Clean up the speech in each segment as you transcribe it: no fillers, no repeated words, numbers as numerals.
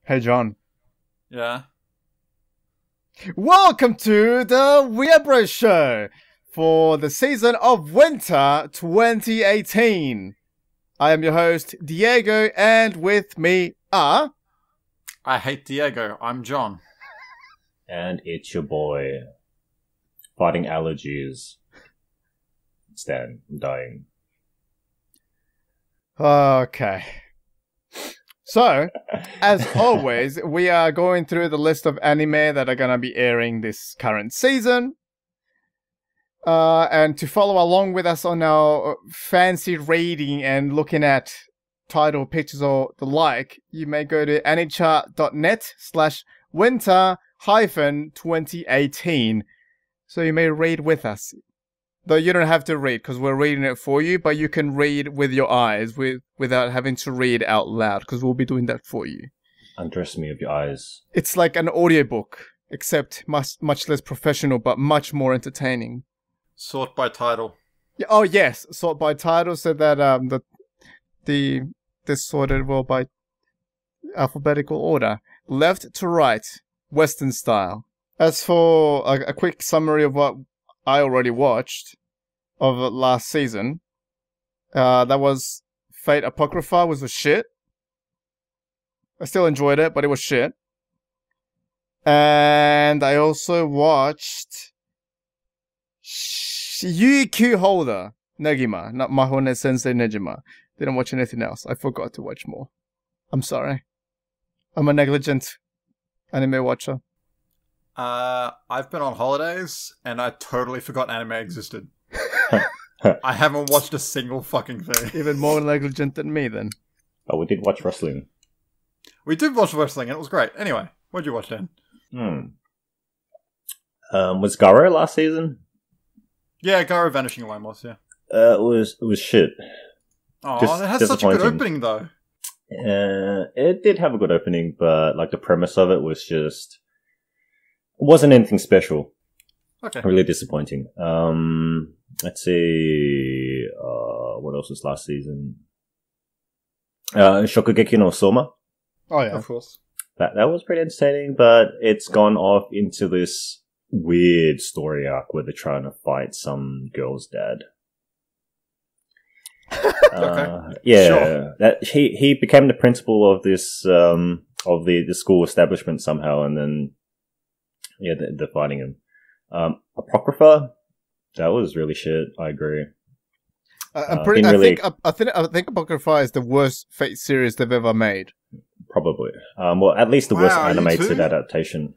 Hey, John. Yeah. Welcome to the Weeabros show for the season of winter 2018. I am your host, Diego, and with me are... I hate Diego. I'm John. And it's your boy. Fighting allergies. Stan, I'm dying. Okay. So, as always, we are going through the list of anime that are going to be airing this current season. And to follow along with us on our fancy reading and looking at title, pictures, or the like, you may go to anychart.net/winter-2018. So you may read with us. Though you don't have to read because we're reading it for you, but you can read with your eyes without having to read out loud because we'll be doing that for you. Undress me of your eyes. It's like an audiobook, except much less professional, but much more entertaining. Sort by title. Yeah, oh yes, sort by title, so that this sorted well by alphabetical order, left to right, Western style. As for a quick summary of what I already watched of last season, that was Fate Apocrypha was a shit. I still enjoyed it, but it was shit. And I also watched UQ Holder Negima, not Mahone Sensei Nejima. Didn't watch anything else. I forgot to watch more. I'm sorry. I'm a negligent anime watcher. I've been on holidays, and I totally forgot anime existed. I haven't watched a single fucking thing. Even more negligent than me, then. Oh, we did watch wrestling. We did watch wrestling, and it was great. Anyway, what'd you watch then? Was Garo last season? Yeah, Garo Vanishing Line was, yeah. It was shit. Oh, Just it has such a good disappointing. opening, though. It did have a good opening, but like the premise of it was just... It wasn't anything special. Okay. Really disappointing. Let's see... what else was last season? Shokugeki no Soma. Oh yeah, Of course. That was pretty entertaining, but it's gone off into this weird story arc where they're trying to fight some girl's dad. Okay. Yeah, Sure. that he became the principal of this of the school establishment somehow, and then they're fighting him. Apocrypha, that was really shit. I agree. I think Apocrypha is the worst Fate series they've ever made. Probably. Well, at least the worst Wow, you animated too? adaptation.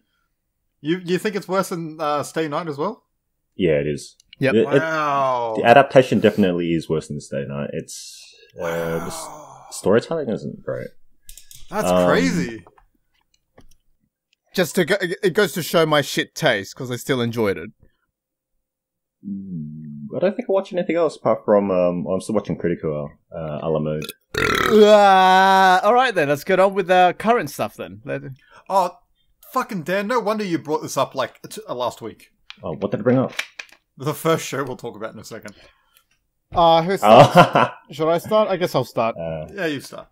You think it's worse than Stay Night as well? Yeah, it is. Yep. Wow. The adaptation definitely is worse than Stay Night. It's Wow. the storytelling isn't great. That's crazy. It goes to show my shit taste because I still enjoyed it. I don't think I watch anything else apart from I'm still watching Critical Alamo. All right then, let's get on with the current stuff then. Oh, fucking Dan, no wonder you brought this up like last week. Oh, what did I bring up? The first show we'll talk about in a second. Who starts? Should I start? I guess I'll start. Yeah, you start.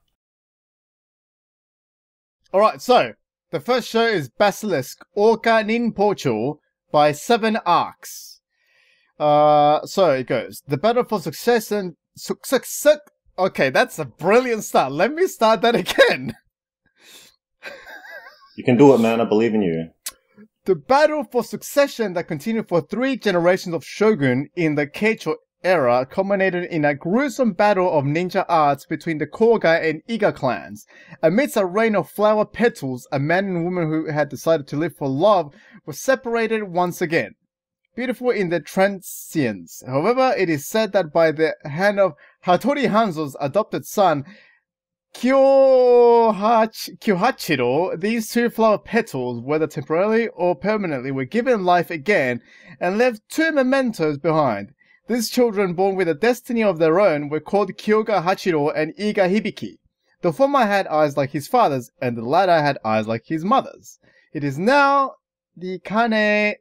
All right, so the first show is Basilisk Orca Nin Pocho by 7 Arcs. So it goes. The battle for success and success. Okay, that's a brilliant start. Let me start that again. You can do it, man. I believe in you. The battle for succession that continued for 3 generations of shogun in the Keicho era culminated in a gruesome battle of ninja arts between the Kogai and Iga clans. Amidst a rain of flower petals, a man and woman who had decided to live for love were separated once again. Beautiful in their transience. However, it is said that by the hand of Hattori Hanzo's adopted son, Kyohachiro, these 2 flower petals, whether temporarily or permanently, were given life again and left 2 mementos behind. These children, born with a destiny of their own, were called Kyoga Hachiro and Iga Hibiki. The former had eyes like his father's, and the latter had eyes like his mother's. It is now the Kane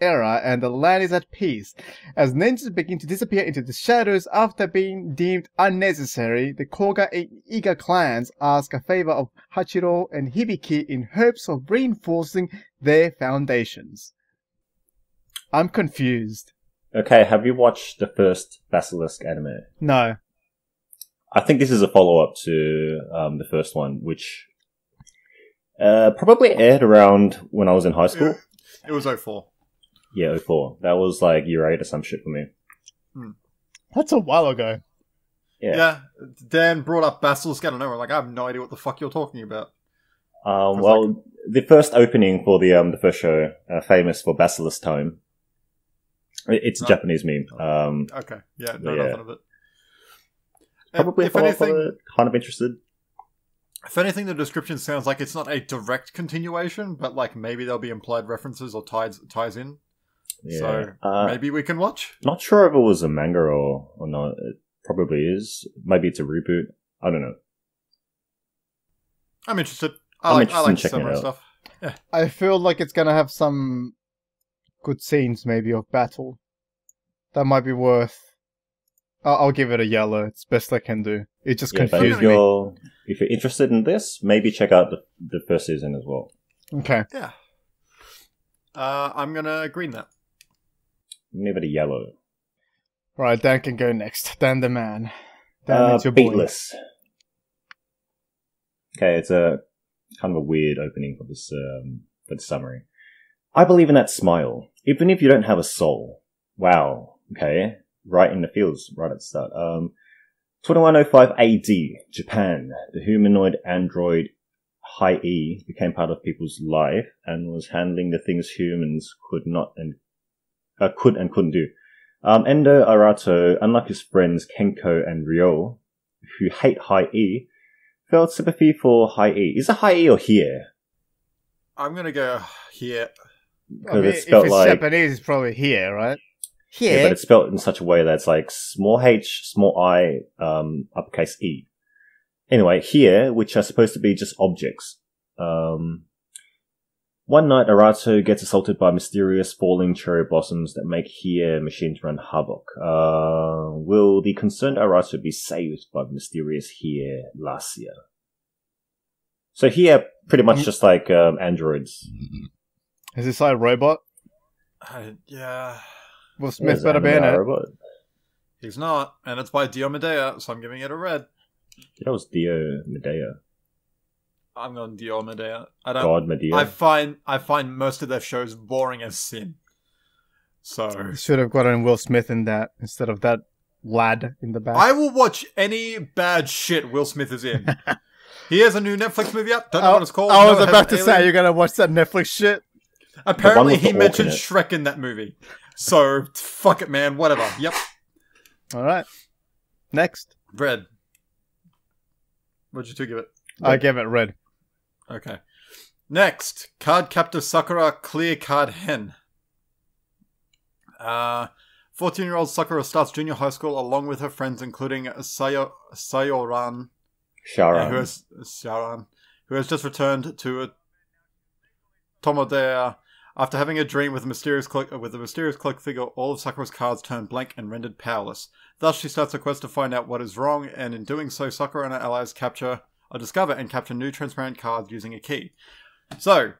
era and the land is at peace. As ninjas begin to disappear into the shadows after being deemed unnecessary, the Koga and Iga clans ask a favor of Hachiro and Hibiki in hopes of reinforcing their foundations. I'm confused. Okay, have you watched the first Basilisk anime? No. I think this is a follow-up to the first one, which probably aired around when I was in high school. It was 04. Yeah, 04. That was like year 8 or some shit for me. That's a while ago. Yeah. Dan brought up Basilisk out of nowhere. Like, I have no idea what the fuck you're talking about. Well, the first opening for the first show, famous for Basilisk Time. It's a Japanese meme. Okay, yeah, nothing of it. Probably if anything, kind of interested. If anything, the description sounds like it's not a direct continuation, but like maybe there'll be implied references or ties in. Yeah. So maybe we can watch. Not sure if it was a manga or not. It probably is. Maybe it's a reboot. I don't know. I'm interested. I'm I interested in like checking similar it out. stuff. Yeah. I feel like it's gonna have some good scenes, maybe, of battle. That might be worth... I'll give it a yellow. It's best I can do. It just confused me. If you're interested in this, maybe check out the first season as well. Okay. Yeah. I'm gonna green that. Give it a yellow. Right, Dan can go next. Dan the man. Dan, it's your boy. Beatless. Okay, it's a kind of a weird opening for this summary. I believe in that smile, even if you don't have a soul. Wow. Okay. Right in the feels, right at the start. 2105 AD, Japan. The humanoid android Hi-E became part of people's life and was handling the things humans could and couldn't do. Endo Arato, unlike his friends Kenko and Ryo, who hate Hi-E, felt sympathy for Hi-E. Is it Hi-E or here? I'm gonna go here. I mean, it's spelled if it's like Japanese, it's probably here, right? Here. Yeah, but it's spelled in such a way that's like small h, small I, uppercase E. Anyway, here, which are supposed to be just objects. One night, Arato gets assaulted by mysterious falling cherry blossoms that make here machines run havoc. Will the concerned Arato be saved by the mysterious here Lacia? So here, pretty much just like androids. Is this like a robot? Yeah. Will Smith better be in it? Robot? He's not, and it's by Dio Medea, so I'm giving it a red. That was Dio Medea. I'm going Dio Medea. God Medea. I find most of their shows boring as sin. So Should have gotten Will Smith in that instead of that lad in the back. I will watch any bad shit Will Smith is in. He has a new Netflix movie out. Don't know what it's called. I was No, it about to has say, alien. you're gonna watch that Netflix shit? Apparently, he orc mentioned in it. Shrek in that movie. So, fuck it, man. Whatever. Yep. Alright. Next. Red. What'd you two give it? I gave it red. Okay. Next. Card Captor Sakura Clear Card Hen. 14-year-old Sakura starts junior high school along with her friends, including Sayoran, who has just returned to Tomodea. After having a dream with a mysterious cloak figure, all of Sakura's cards turn blank and rendered powerless. Thus, she starts a quest to find out what is wrong, and in doing so, Sakura and her allies discover and capture new transparent cards using a key. So,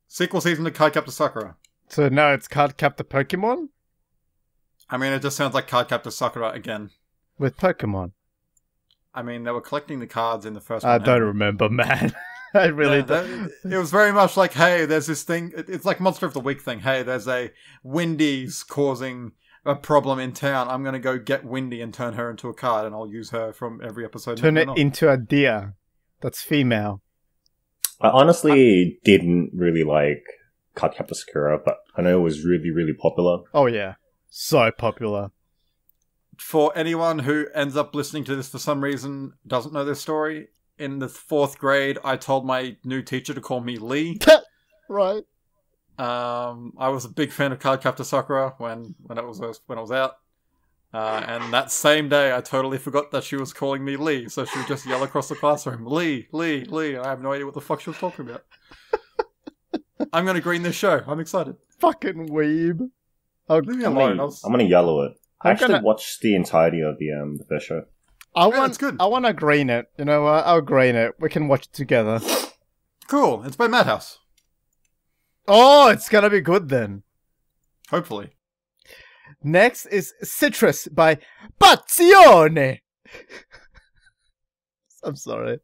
sequel season to Card Captor Sakura. So now it's Card Captor Pokemon? I mean, it just sounds like Card Captor Sakura again. With Pokemon? I mean, they were collecting the cards in the first I one. don't remember, man. I really don't. It was very much like, hey, there's this thing. It's like Monster of the Week thing. Hey, there's a Wendy's causing a problem in town. I'm going to go get Wendy and turn her into a card, and I'll use her from every episode. Turn it into a deer. That's female. I honestly didn't really like Card Captor Sakura, but I know it was really, really popular. Oh yeah. So popular. For anyone who ends up listening to this for some reason, doesn't know this story, in the 4th grade, I told my new teacher to call me Lee. Right. I was a big fan of Card Captor Sakura when I was out. And that same day, I totally forgot that she was calling me Lee, so she would just yell across the classroom, Lee, Lee, Lee. I have no idea what the fuck she was talking about. I'm going to green this show. I'm excited. fucking weeb. Oh, Leave me alone. I'm gonna yellow it. I I'm actually gonna- watched the entirety of the first show. That's good. I want to green it. You know what? I'll green it. We can watch it together. Cool. It's by Madhouse. Oh, it's gonna be good then. Hopefully. Next is Citrus by Passione. I'm sorry.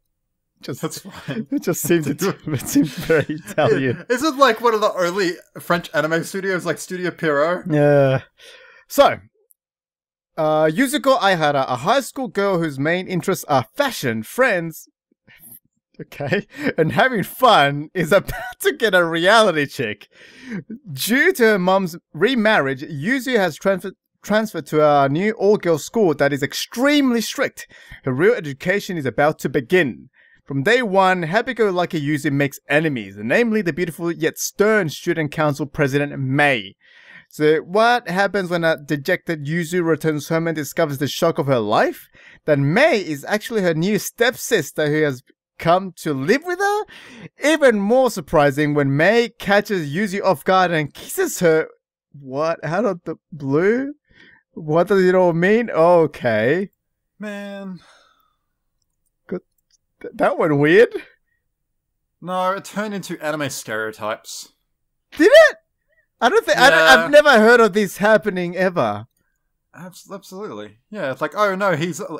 That's fine. It just seemed it seemed very Italian. Is it like one of the only French anime studios, like Studio Pierrot? Yeah. So, Yuzuko Aihara, a high school girl whose main interests are fashion, friends, okay, and having fun, is about to get a reality check. Due to her mom's remarriage, Yuzu has transferred to a new all-girls school that is extremely strict. Her real education is about to begin. From day one, happy-go-lucky Yuzu makes enemies, namely the beautiful yet stern student council president Mei. So what happens when a dejected Yuzu returns home and discovers the shock of her life? That Mei is actually her new stepsister who has come to live with her? Even more surprising when Mei catches Yuzu off guard and kisses her. What? Out of the blue? What does it all mean? Okay. Man. That went weird. No, it turned into anime stereotypes. Did it? I don't think... Yeah. I've never heard of this happening ever. Absolutely. Yeah, it's like, oh no,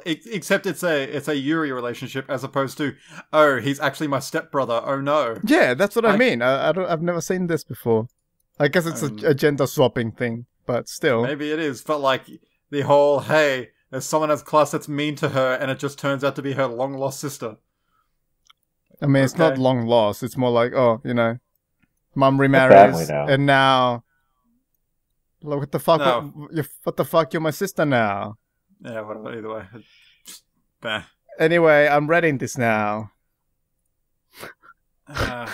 except it's a Yuri relationship as opposed to, oh, he's actually my stepbrother, oh no. Yeah, that's what I mean. I've never seen this before. I guess it's a gender swapping thing, but still. Maybe it is, but like, the whole, hey, there's someone as class that's mean to her and it just turns out to be her long-lost sister. I mean, it's not Okay. long lost. It's more like, oh, you know, mum remarries, and now, like, what the fuck? No. What the fuck? You're my sister now. Yeah, whatever, either way. Bah. Anyway, I'm reading this now. Yeah,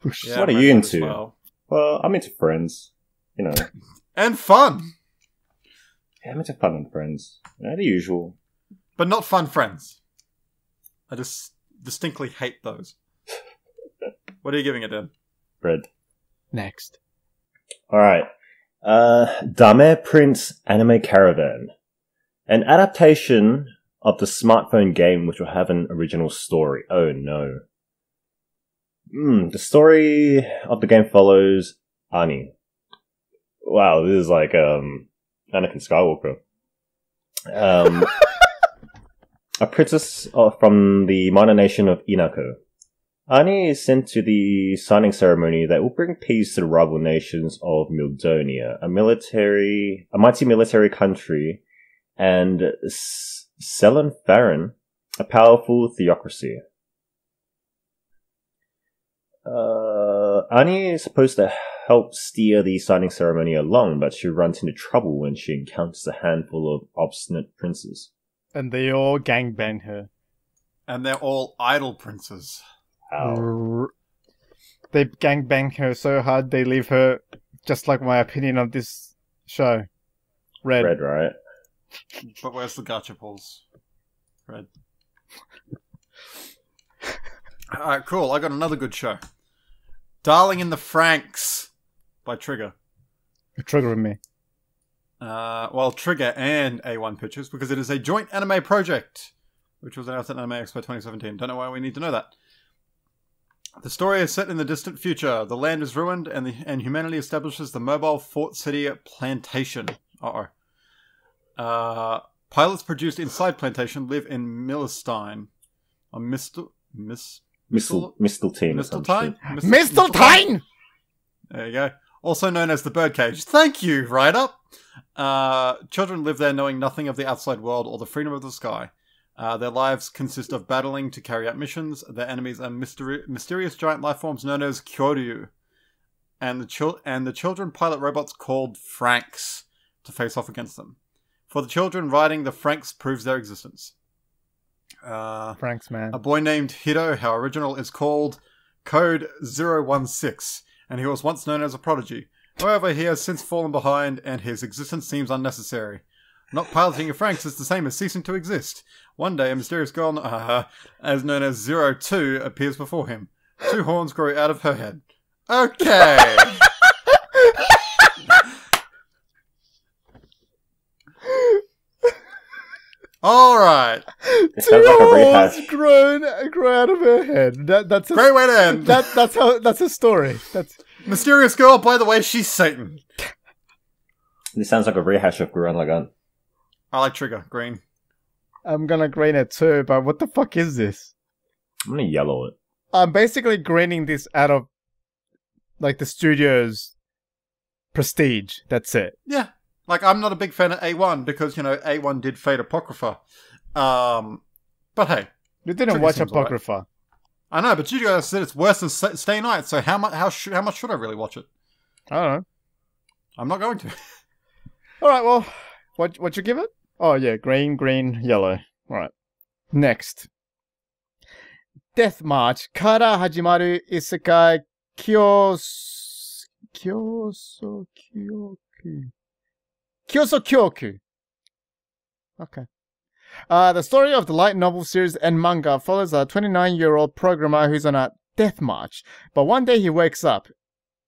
What are I'm you ready as into? well. Well, I'm into Friends. You know, And fun! yeah, I'm into fun and Friends. You know, the usual. But not fun friends. I just distinctly hate those. What are you giving it, Dan? Red. Next. Alright. Dame Prince Anime Caravan. An adaptation of the smartphone game which will have an original story. Oh no. The story of the game follows Ani. Wow, this is like, Anakin Skywalker. A princess from the minor nation of Inako. Ani is sent to the signing ceremony that will bring peace to the rival nations of Mildonia, a mighty military country, and Selen Farron, a powerful theocracy. Ani is supposed to help steer the signing ceremony along, but she runs into trouble when she encounters a handful of obstinate princes. And they all gangbang her. And they're all idol princes. Ow. They gangbang her so hard they leave her, just like my opinion of this show. Red. Red, right? But where's the gacha balls? Red. Alright, cool. I got another good show. Darling in the Franxx by Trigger. You're triggering me. Well, Trigger and A1 Pictures, because it is a joint anime project, which was announced at Anime Expo 2017. Don't know why we need to know that. The story is set in the distant future. The land is ruined, and humanity establishes the mobile Fort City Plantation. Pilots produced inside Plantation live in Millerstein. Mistletoe. Mistletoe? Mistletoe! There you go. Also known as the Birdcage. Thank you, Ryder. Children live there knowing nothing of the outside world or the freedom of the sky. Their lives consist of battling to carry out missions. Their enemies are mysterious giant life forms known as Kyoryu. And the children pilot robots called Franxx to face off against them. For the children, riding the Franxx proves their existence. Franxx, man. A boy named Hiro, how original, is called Code 016, and he was once known as a prodigy. However, he has since fallen behind, and his existence seems unnecessary. Not piloting a Franxx is the same as ceasing to exist. One day, a mysterious girl, as known as 02, appears before him. Two horns grow out of her head. Okay. All right. It sounds like a rehash. grown out of her head. That's a, Great way to end. that's a story. That's Mysterious girl, by the way, she's Satan. This sounds like a rehash of Gurren Lagann. I like Trigger, green. I'm gonna green it too, but what the fuck is this? I'm gonna yellow it. I'm basically greening this out of like the studio's prestige. That's it. Yeah. Like, I'm not a big fan of A1 because, A1 did Fate Apocrypha. But hey. You didn't Trigger watch seems Apocrypha. Right. I know, but you guys said it's worse than Stay Night, so how much should I really watch it? I don't know. I'm not going to. Alright, well, what you give it? Oh yeah, green, yellow. Alright. Next. Death March. Kara hajimaru isekai Kyosokyoku. Okay. The story of the light novel series and manga follows a 29-year-old programmer who's on a death march, but one day he wakes up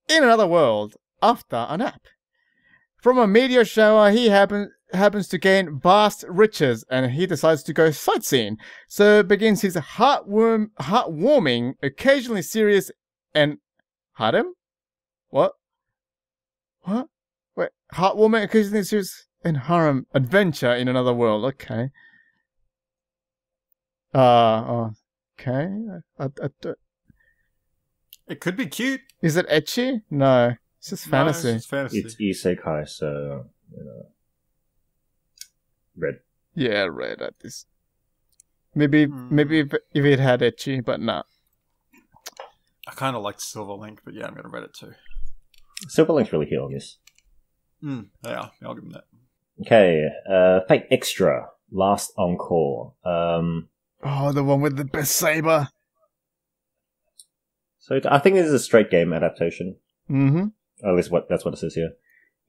in another world after a nap. From a meteor shower, he happens to gain vast riches, and he decides to go sightseeing. So begins his heartwarming, occasionally serious, and harem? What? Wait, heartwarming, occasionally serious, and harem adventure in another world. Okay. Okay. It could be cute. Is it ecchi? No. It's just fantasy. No, it's just fantasy. It's isekai, so red. Yeah, red at this. Maybe if it had ecchi, but nah. I kind of liked Silver Link, but yeah, I'm going to read it too. Silver Link's really hit on this. Yeah, I'll give them that. Okay, Fate Extra, Last Encore. Oh, the one with the best saber. So I think this is a straight game adaptation. Mm-hmm. At least that's what it says here.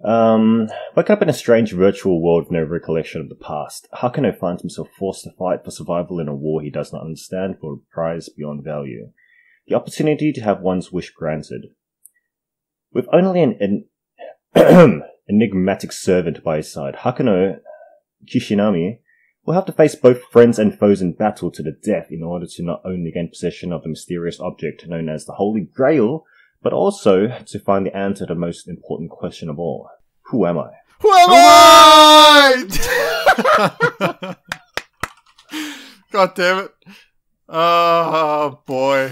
Waking up in a strange virtual world with no recollection of the past, Hakuno finds himself forced to fight for survival in a war he does not understand for a prize beyond value. The opportunity to have one's wish granted. With only an enigmatic servant by his side, Hakuno Kishinami will have to face both friends and foes in battle to the death in order to not only gain possession of the mysterious object known as the Holy Grail, but also to find the answer to the most important question of all. Who am I? Who am I? God damn it. Oh, boy.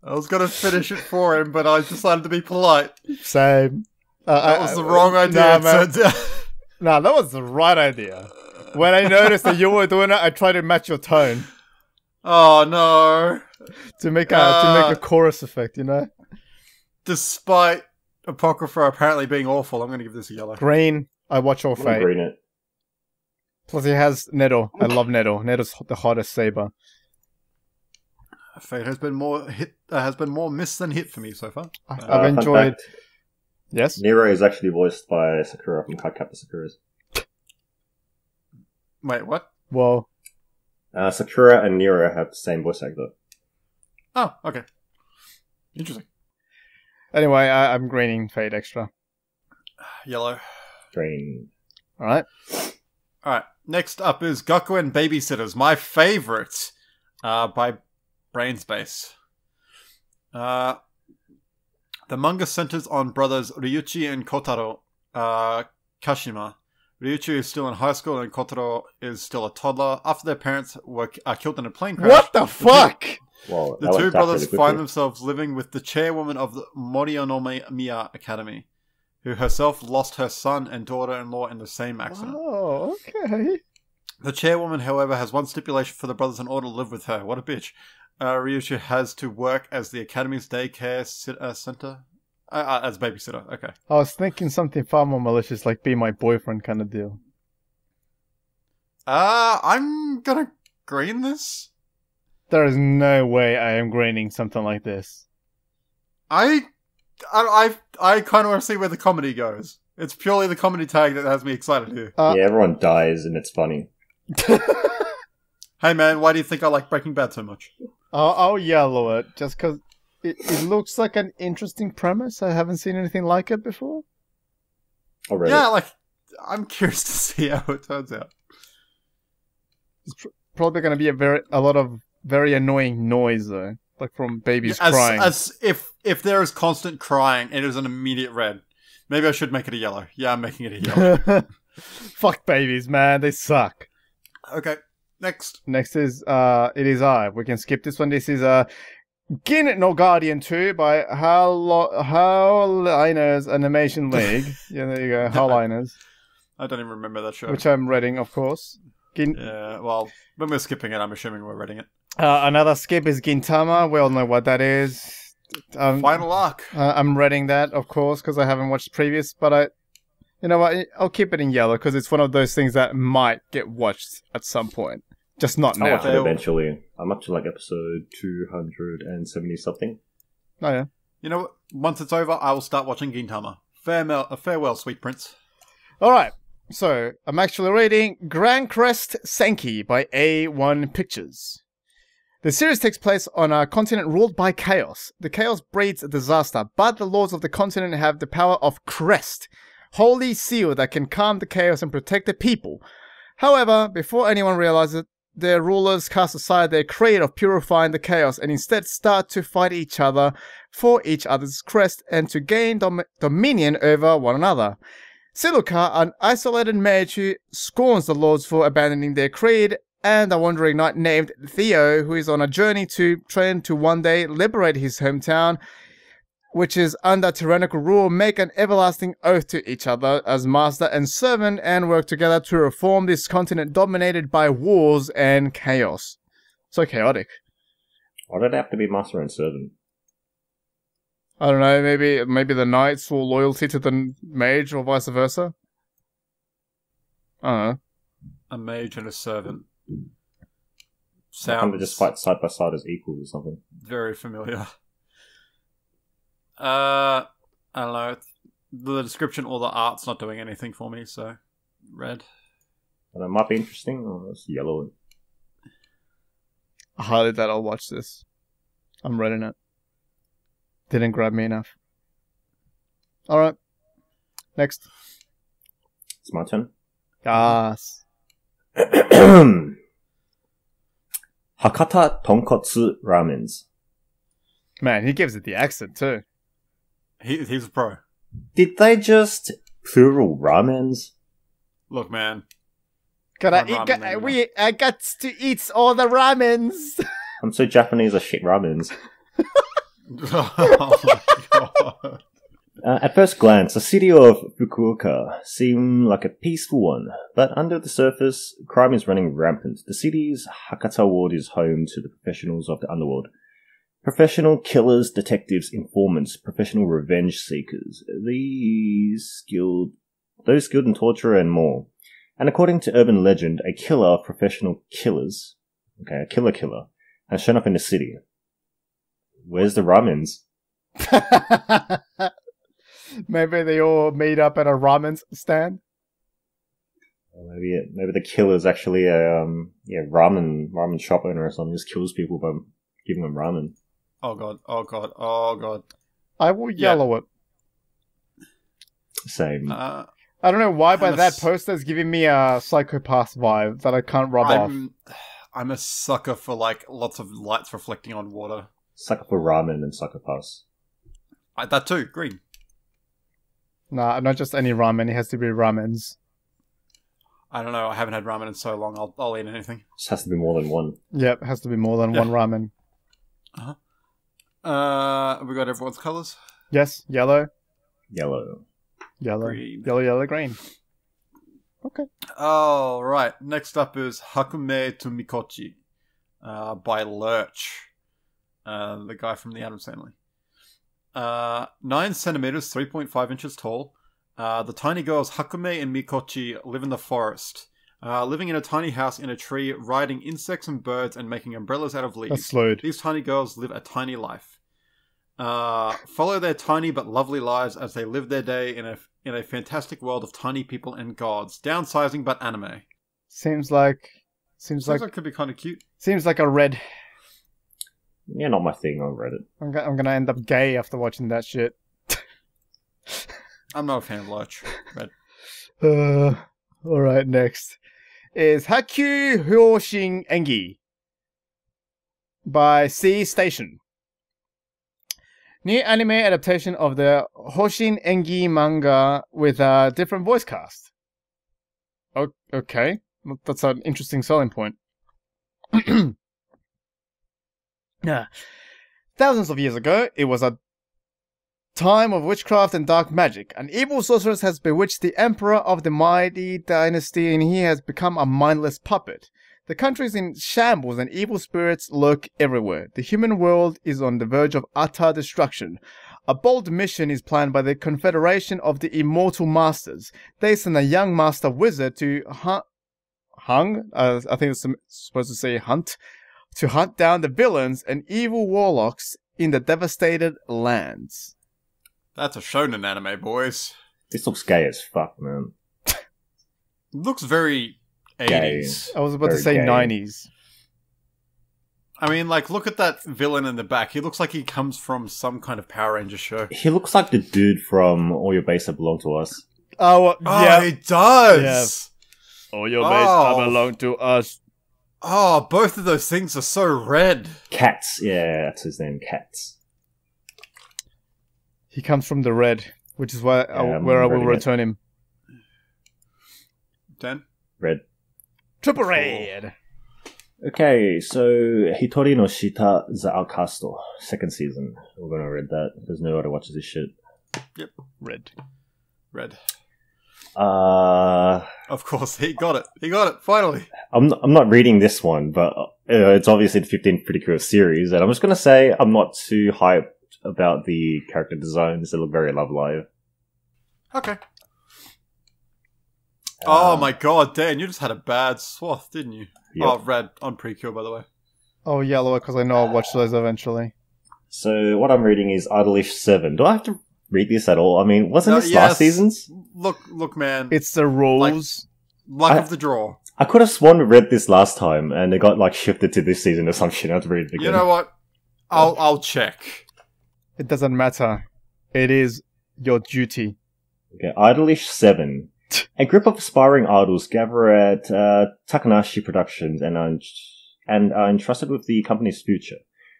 I was going to finish it for him, but I decided to be polite. Same. That was the wrong idea. Nah, that was the right idea. When I noticed that you were doing it, I tried to match your tone. Oh, no. To make a chorus effect, Despite Apocrypha apparently being awful, I'm going to give this a yellow. Green. I watch all I'm gonna Fate. green it. Plus, he has Neto. I love Neto. Neto's the hottest saber. Fate has been more miss than hit for me so far. I've enjoyed. Fact, Yes. Nero is actually voiced by Sakura from Cardcaptor Sakura's. Wait, what? Well. Sakura and Nero have the same voice actor. Oh, okay. Interesting. Anyway, I'm greening Fate Extra. Yellow. Green. Alright. Alright. Next up is Gakuen Babysitters, my favorite, by Brainspace. The manga centers on brothers Ryuichi and Kotaro Kashima. Ryuichi is still in high school and Kotaro is still a toddler. After their parents were killed in a plane crash... What the fuck?! The two brothers find themselves living with the chairwoman of the Morionomiya Academy, who herself lost her son and daughter-in-law in the same accident. Oh, okay. The chairwoman, however, has one stipulation for the brothers in order to live with her. What a bitch. Ryuichi has to work as the Academy's daycare center? As babysitter, okay. I was thinking something far more malicious, like be my boyfriend kind of deal. I'm gonna green this. There is no way I am greening something like this. I kind of want to see where the comedy goes. It's purely the comedy tag that has me excited here. Yeah, everyone dies and it's funny. Hey man, why do you think I like Breaking Bad so much? I'll yellow it, just because it looks like an interesting premise. I haven't seen anything like it before. Already. Yeah, like, I'm curious to see how it turns out. It's probably going to be a lot of very annoying noise though, like from babies crying. As if there is constant crying, it is an immediate red. Maybe I should make it a yellow. Yeah, I'm making it a yellow. Fuck babies, man. They suck. Okay, next. Next is It Is I. We can skip this one. This is Gin No Guardian 2 by Howliners Animation League. Yeah, there you go. Howliners. I don't even remember that show. Which I'm reading, of course. Yeah, well, when we're skipping it, I'm assuming we're reading it. Another skip is Gintama. We all know what that is. Final arc. I'm reading that, of course, because I haven't watched previous, but you know what? I'll keep it in yellow because it's one of those things that might get watched at some point. Just not now. I'll watch it eventually. I'm up to like episode 270 something. Oh yeah. You know what? Once it's over, I will start watching Gintama. Farewell, sweet prince. Alright, so I'm actually reading Grand Crest Senki by A1 Pictures. The series takes place on a continent ruled by chaos. The chaos breeds disaster, but the lords of the continent have the power of Crest, holy seal that can calm the chaos and protect the people. However, before anyone realizes it, their rulers cast aside their creed of purifying the chaos and instead start to fight each other for each other's crest and to gain dominion over one another. Siluka, an isolated mage who scorns the lords for abandoning their creed, and a wandering knight named Theo, who is on a journey to train to one day liberate his hometown, which is under tyrannical rule, make an everlasting oath to each other as master and servant and work together to reform this continent dominated by wars and chaos. So chaotic. Why did it have to be master and servant? I don't know, maybe the knights swore loyalty to the mage or vice versa. I don't know. A mage and a servant. Sounds... They just fight side by side as equals or something. Very familiar. I don't know. The description or the art's not doing anything for me, so red. And it might be interesting. Oh, it's yellow. I highly doubt I'll watch this. I'm reading it. Didn't grab me enough. Alright. Next. It's my turn. Yes. Hakata Tonkotsu Ramens. Man, he gives it the accent too. He's a pro. Did they just plural ramens? Look, man. I got to eat all the ramens. I'm so Japanese, I shit ramens. Oh my god. At first glance, the city of Fukuoka seemed like a peaceful one, but under the surface, crime is running rampant. The city's Hakata ward is home to the professionals of the underworld. Professional killers, detectives, informants, professional revenge seekers, those skilled in torture and more. And according to urban legend, a killer of professional killers, a killer, has shown up in the city. Where's the ramens? Maybe they all meet up at a ramen stand. Maybe the killer's actually a ramen shop owner or something. Just kills people by giving them ramen. Oh god. I will yellow it. Same. I don't know why, but that poster is giving me a psychopath vibe that I can't rub off. I'm a sucker for like lots of lights reflecting on water. Sucker for ramen and psychopaths. That too, green. Nah, not just any ramen. It has to be ramens. I don't know. I haven't had ramen in so long. I'll eat anything. It has to be more than one. Yep, it has to be more than one ramen. Uh-huh. We got everyone's colours? Yes, yellow. Green. Yellow, green. Okay. Oh, right. Next up is Hakume to Mikochi by Lurch. The guy from the Addams Family. 9 centimeters, 3.5 inches tall. The tiny girls Hakume and Mikochi live in the forest. Living in a tiny house in a tree, riding insects and birds and making umbrellas out of leaves. That's slowed. These tiny girls live a tiny life. Follow their tiny but lovely lives as they live their day in a fantastic world of tiny people and gods. Downsizing but anime. Seems like it could be kind of cute. Seems like a red. Yeah, not my thing on Reddit. I'm gonna end up gay after watching that shit. I'm not a fan of Lurch. Red. Alright, next is Hakyu Hyoshin Engi by C Station. New anime adaptation of the Hoshin Engi manga with a different voice cast. Okay, that's an interesting selling point. Yeah. Thousands of years ago, it was a time of witchcraft and dark magic. An evil sorceress has bewitched the emperor of the mighty dynasty and he has become a mindless puppet. The country is in shambles and evil spirits lurk everywhere. The human world is on the verge of utter destruction. A bold mission is planned by the Confederation of the Immortal Masters. They send a young master wizard to I think it's supposed to say hunt, to hunt down the villains and evil warlocks in the devastated lands. That's a shonen anime, boys. This looks gay as fuck, man. It looks very 80s. I was about to say Very gay. 90s. I mean, like, look at that villain in the back. He looks like he comes from some kind of Power Ranger show. He looks like the dude from All Your Base That Belong to Us. Oh, yeah. He does! Yeah. All your mates belong to us. Oh, both of those things are so red. Cats, yeah, that's his name, Cats. He comes from the red, which is why I'm where I will reading it. return him. Dan? Red. Triple red! Okay, so Hitori no Shita the Outcasto, second season. We're gonna read that. There's no other watches this shit. Yep. Red. Red. Uh, Of course, he got it. He got it, finally. I'm not reading this one, but it's obviously the 15th Pretty Curious series, and I'm just gonna say I'm not too hyped about the character designs. They look very Love Live. Okay. Oh my god, Dan, you just had a bad swath, didn't you? Yep. Oh, red on Precure, by the way. Oh, yellow, because I know I'll watch those eventually. So what I'm reading is Idolish 7. Do I have to read this at all? I mean, wasn't this last season's? Look, man. It's the rules. Luck of the draw. I could have sworn we read this last time, and it got shifted to this season or some shit. I have to read it again. You know what? I'll check. It doesn't matter. It is your duty. Okay, Idolish 7. A group of aspiring idols gather at Takanashi Productions and are entrusted with the company's future.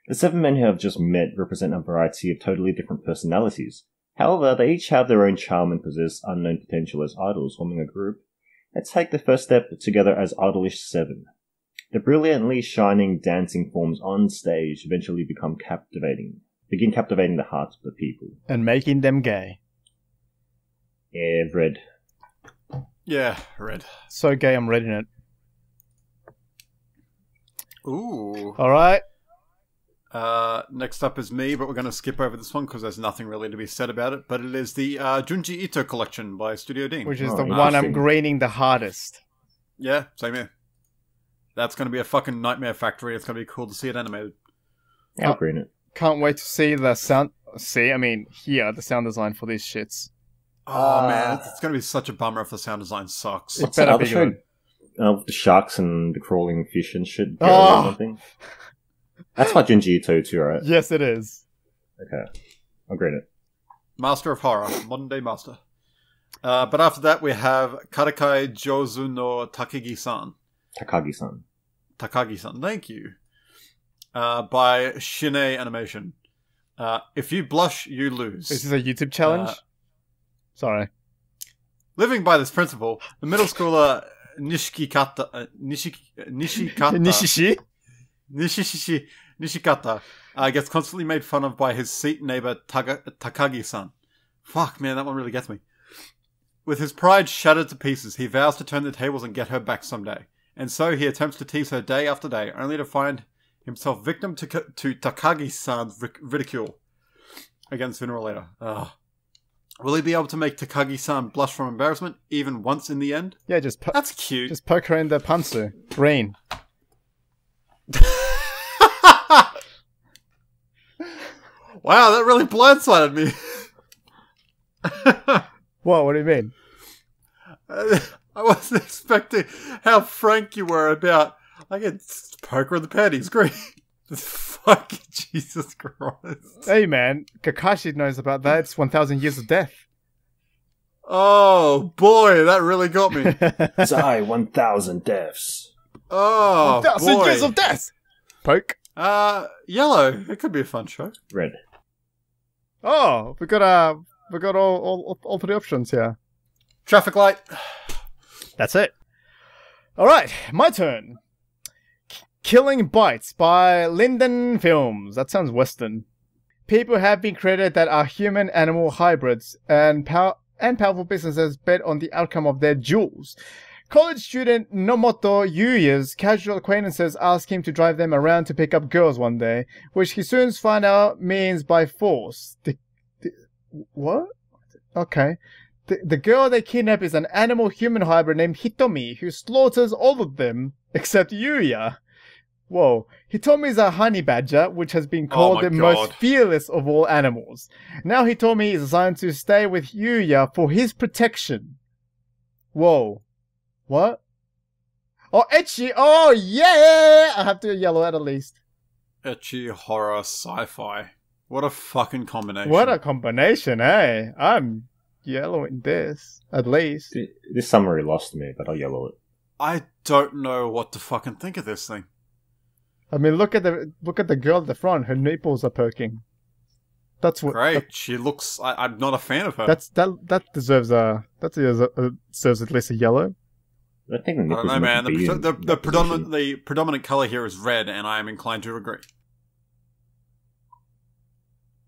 The 7 men who have just met represent a variety of totally different personalities. However, they each have their own charm and possess unknown potential as idols, forming a group that take the first step together as Idolish 7. The brilliantly shining dancing forms on stage eventually begin captivating the hearts of the people. And making them gay. Yeah, red. Yeah, red. So gay, I'm reading it. Ooh. Alright. Next up is me, but we're going to skip over this one because there's nothing really to be said about it. But it is the Junji Ito collection by Studio Ding. Which is Oh, the one I'm interesting. greening the hardest. Yeah, same here. That's going to be a fucking nightmare factory. It's going to be cool to see it animated. Yeah, I'll green it. Can't wait to see the sound... hear the sound design for these shits. Oh, man. It's going to be such a bummer if the sound design sucks. It What's that better other be show? good. With the sharks and the crawling fish and shit. Oh! Or something. That's by Junji Ito too, right? Yes, it is. Okay. I'll green it. Master of Horror. Modern day master. But after that, we have Karakai Jozu no Takagi-san. Takagi-san. Takagi-san, thank you. By Shinei Animation. If you blush, you lose. Is this a YouTube challenge? Sorry. Living by this principle, the middle schooler Nishikata Nishikata gets constantly made fun of by his seat neighbor Takagi-san. Fuck, man, that one really gets me. With his pride shattered to pieces, he vows to turn the tables and get her back someday. And so he attempts to tease her day after day, only to find himself victim to Takagi-san's ridicule. Again, sooner or later. Will he be able to make Takagi-san blush from embarrassment, even once in the end? Yeah, That's cute. just poke her in the pantsu. Green. Wow, that really blindsided me. What do you mean? I wasn't expecting how frank you were about, I get poke her in the panties, great. Fuck, Jesus Christ. Hey man, Kakashi knows about that. It's 1,000 years of death. Oh boy, that really got me. Die 1,000 deaths. Oh 1,000 boy. years of death! Poke. Yellow. It could be a fun show. Red. Oh, we got all three options here. Traffic light. That's it. Alright, my turn. Killing Bites by Linden Films. That sounds Western. People have been created that are human-animal hybrids, and powerful businesses bet on the outcome of their duels. College student Nomoto Yuya's casual acquaintances ask him to drive them around to pick up girls one day, which he soon finds out means by force. What? Okay. The girl they kidnap is an animal-human hybrid named Hitomi, who slaughters all of them, except Yuya. Whoa. Hitomi is a honey badger, which has been called the most fearless of all animals. Now Hitomi is assigned to stay with Yuya for his protection. Whoa. What? Oh, ecchi! Oh, yeah! I have to yellow at least. Ecchi horror sci-fi. What a fucking combination. What a combination, eh? I'm yellowing this, at least. This summary lost me, but I'll yellow it. I don't know what to fucking think of this thing. I mean, look at the girl at the front. Her nipples are perking. That's what. Great. She looks. I'm not a fan of her. That deserves deserves at least a yellow. I think the I don't know, man. The predominant color here is red, and I am inclined to agree.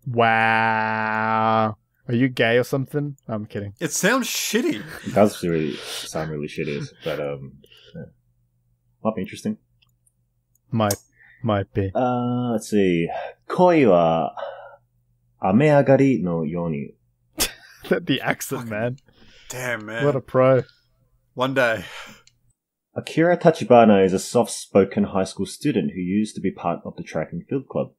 Wow. Are you gay or something? I'm kidding. It sounds shitty. It does really sound really shitty, but yeah. Might be interesting. Might be. Let's see. Koi wa ameagari no yoni. The accent, man. Damn, man. What a pro. One day. Akira Tachibana is a soft-spoken high school student who used to be part of the track and field club.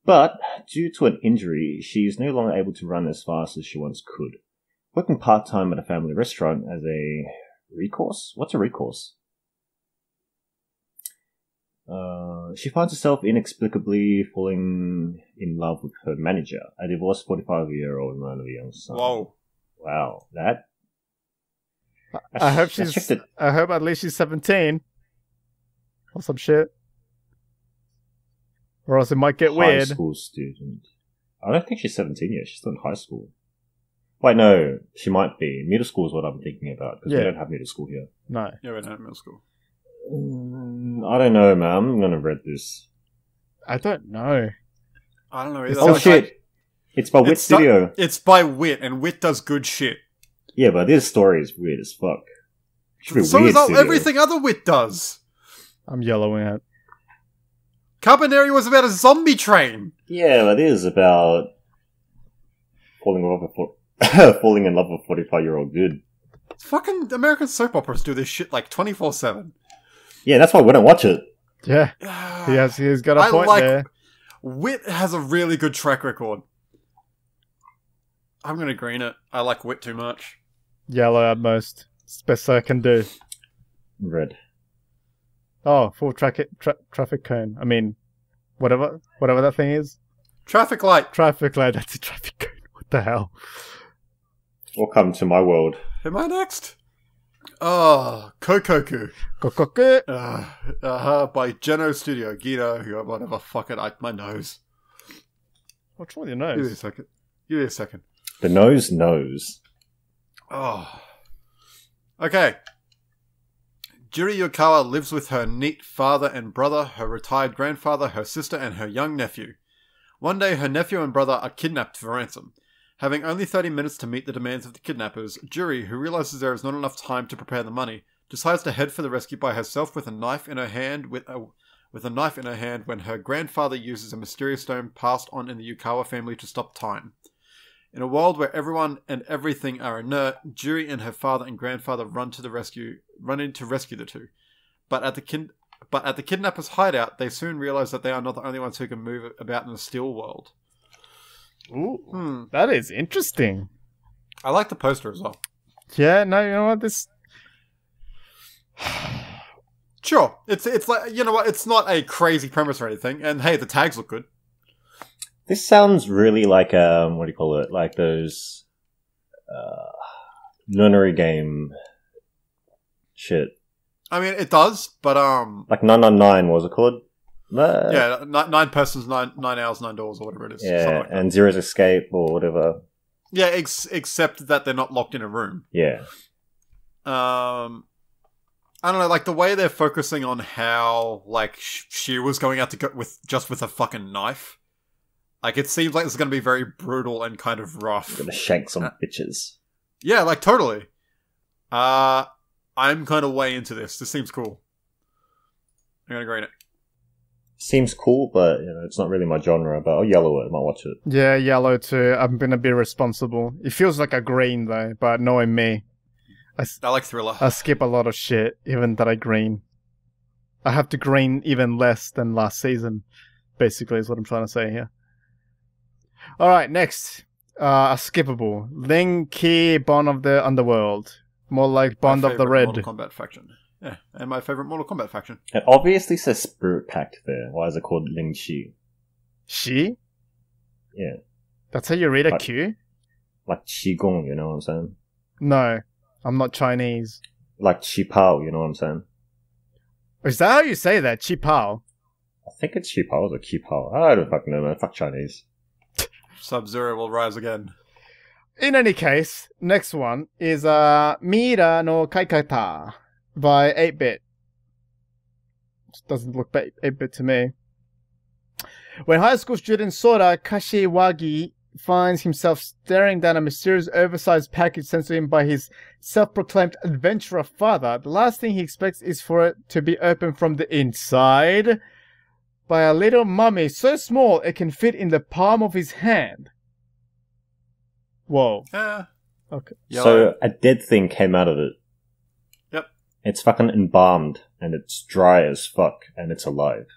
But, due to an injury, she is no longer able to run as fast as she once could. Working part-time at a family restaurant as a recourse? What's a recourse? She finds herself inexplicably falling in love with her manager, a divorced 45-year-old man with a young son. Whoa. Wow, that... I hope at least she's 17. Or some shit. Or else it might get weird. High school student. I don't think she's 17 yet. She's still in high school. Wait, no. She might be. Middle school is what I'm thinking about. Because we don't have middle school here. No. Yeah, we don't have middle school. I don't know, man. I'm going to read this. I don't know. I don't know either. Oh, shit. It's by Wit Studio. It's by Wit, and Wit does good shit. Yeah, but this story is weird as fuck. So is everything other Wit does. I'm yellowing out. Carbonari was about a zombie train. Yeah, but it is about falling in love with a 45-year-old dude. Fucking American soap operas do this shit like 24/7. Yeah, that's why we don't watch it. Yeah, he's got a point there. Wit has a really good track record. I'm gonna green it. I like Wit too much. Yellow at most. It's the best I can do. Red. Oh, full traffic cone. I mean, whatever that thing is. Traffic light. Traffic light. That's a traffic cone. What the hell? Welcome to my world. Am I next? Oh, Kokoku. Kokoku. By Geno Studio. Guido, whatever. Fuck it. My nose. What's wrong with your nose? Give me a second. The nose knows. Oh. Okay. Juri Yukawa lives with her neat father and brother, her retired grandfather, her sister, and her young nephew. One day, her nephew and brother are kidnapped for ransom. Having only 30 minutes to meet the demands of the kidnappers, Juri, who realizes there is not enough time to prepare the money, decides to head for the rescue by herself with a knife in her hand when her grandfather uses a mysterious stone passed on in the Yukawa family to stop time. In a world where everyone and everything are inert, Juri and her father and grandfather run in to rescue the two. But at the kidnappers' hideout, they soon realize that they are not the only ones who can move about in the still world. Ooh, that is interesting. I like the poster as well. Yeah, no, you know what? This Sure, it's like, you know what? It's not a crazy premise or anything, and hey, the tags look good. This sounds really like what do you call it? Like those nunnery game shit. I mean, it does, but like 999, what was it called? Yeah, 9 persons, 9 hours, 9 doors, or whatever it is. Yeah, like and Zero's Escape or whatever. Yeah, except that they're not locked in a room. Yeah. I don't know, like the way they're focusing on how like she was going out to go with a fucking knife. Like, it seems like this is going to be very brutal and kind of rough. Gonna shank some bitches. Yeah, like, totally. I'm kind of way into this. This seems cool. I'm going to grade it. Seems cool, but it's not really my genre, but I'll yellow it. I might watch it. Yeah, yellow too. I'm going to be responsible. It feels like a green, though, but knowing me. I like thriller. I skip a lot of shit, even that I green. I have to green even less than last season, basically, is what I'm trying to say here. Alright, next. Skippable. Ling Ki Bond of the Underworld. More like Bond of the Red. Mortal Kombat faction. Yeah, and my favorite Mortal Kombat faction. It obviously says Spirit Pact there. Why is it called Ling Chi? Shi? Yeah. That's how you read a Q? Like Qigong, you know what I'm saying? No, I'm not Chinese. Like Qi Pao, you know what I'm saying? Is that how you say that? Qi Pao? I think it's Qi Pao or Qi Pao. I don't fucking know, man. Fuck Chinese. Sub-Zero will rise again. In any case, next one is Mira no Kaikata by 8-Bit. Doesn't look 8-Bit to me. When high school student Sora Kashiwagi finds himself staring down a mysterious oversized package sent to him by his self-proclaimed adventurer father, the last thing he expects is for it to be opened from the inside by a little mummy so small it can fit in the palm of his hand. Whoa. Yeah. Okay. So a dead thing came out of it. Yep. It's fucking embalmed, and it's dry as fuck, and it's alive.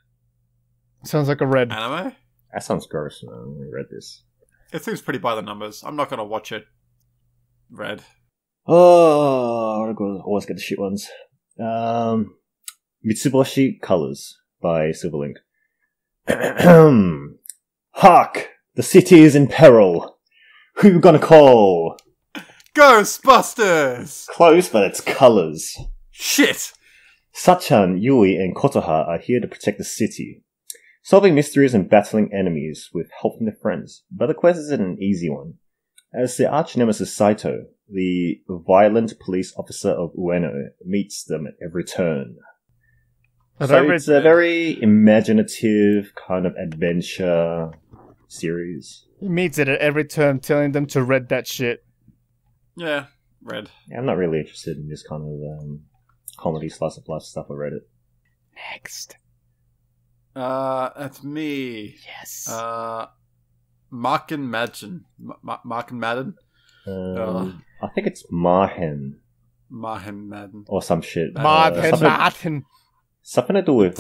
Sounds like a red. Anime? That sounds gross, man. I read this. It seems pretty by the numbers. I'm not going to watch it. Red. Oh, I always get the shit ones. Mitsubishi Colors by Silverlink. Hark! The city is in peril. Who you gonna call? Ghostbusters! Close, but it's Colors. Shit! Sachan, Yui, and Kotoha are here to protect the city, solving mysteries and battling enemies with help from their friends. But the quest isn't an easy one, as the arch-nemesis Saito, the violent police officer of Ueno, meets them at every turn. So it's a very imaginative kind of adventure series. He meets it at every turn, telling them to read that shit. Yeah, red. Yeah, I'm not really interested in this kind of comedy slice of life stuff. I read it. Next. That's me. Yes. Mark and Madden. Mark and Madden? I think it's Mahen. Mahen Madden. Or some shit. Martin. Something to do with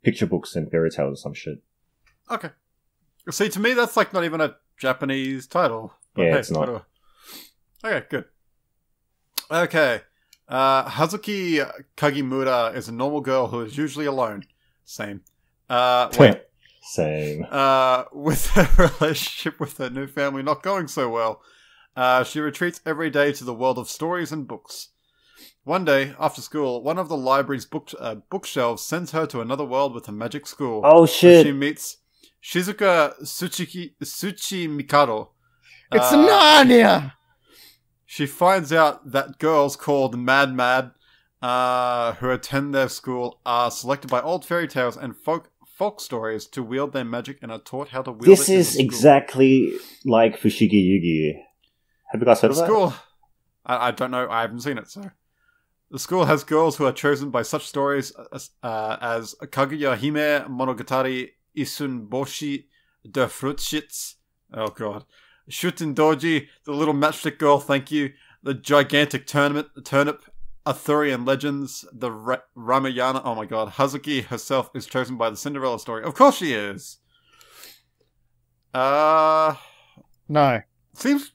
picture books and fairy tales or some shit. Okay. See, to me, that's like not even a Japanese title. But Yeah, hey, it's not. whatever. Okay, good. Okay. Hazuki Kagimura is a normal girl who is usually alone. Same. Wait. Same. With her relationship with her new family not going so well, she retreats every day to the world of stories and books. One day, after school, one of the library's bookshelves sends her to another world with a magic school. Oh shit! She meets Shizuka Tsuchi Mikado. It's Narnia! She finds out that girls called Mad who attend their school are selected by old fairy tales and folk stories to wield their magic and are taught how to wield This it. is exactly like Fushigi Yugi. Have you guys heard of that? School. I don't know. I haven't seen it, so. The school has girls who are chosen by such stories as Kaguya Hime, Monogatari, Isun Boshi, Der Fruitschitz. Oh god. Shuten Doji, the little matchstick girl, thank you. The gigantic turnip, Arthurian legends, the Ramayana. Oh my god. Hazuki herself is chosen by the Cinderella story. Of course she is. No. Seems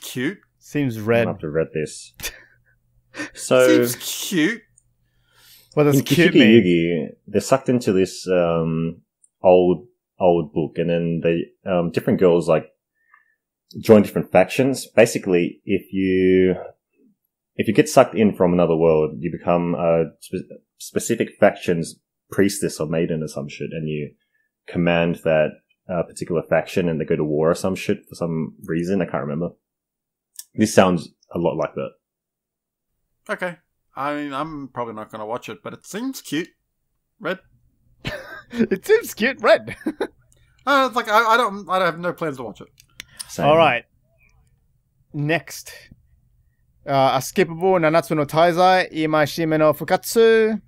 cute. Seems I red. have to read this. So Seems cute. Well, that's In cute Kikuki me. Yugi, they're sucked into this old book, and then they different girls like join different factions. Basically, if you get sucked in from another world, you become a specific faction's priestess or maiden or some shit, and you command that particular faction, and they go to war or some shit for some reason. I can't remember. This sounds a lot like that. Okay. I mean, I'm probably not going to watch it, but it seems cute. Red. It seems cute, Red. It's like I have no plans to watch it. Same. All right. Next, a skippable Nanatsu no Taizai, Imashime no Fukatsu.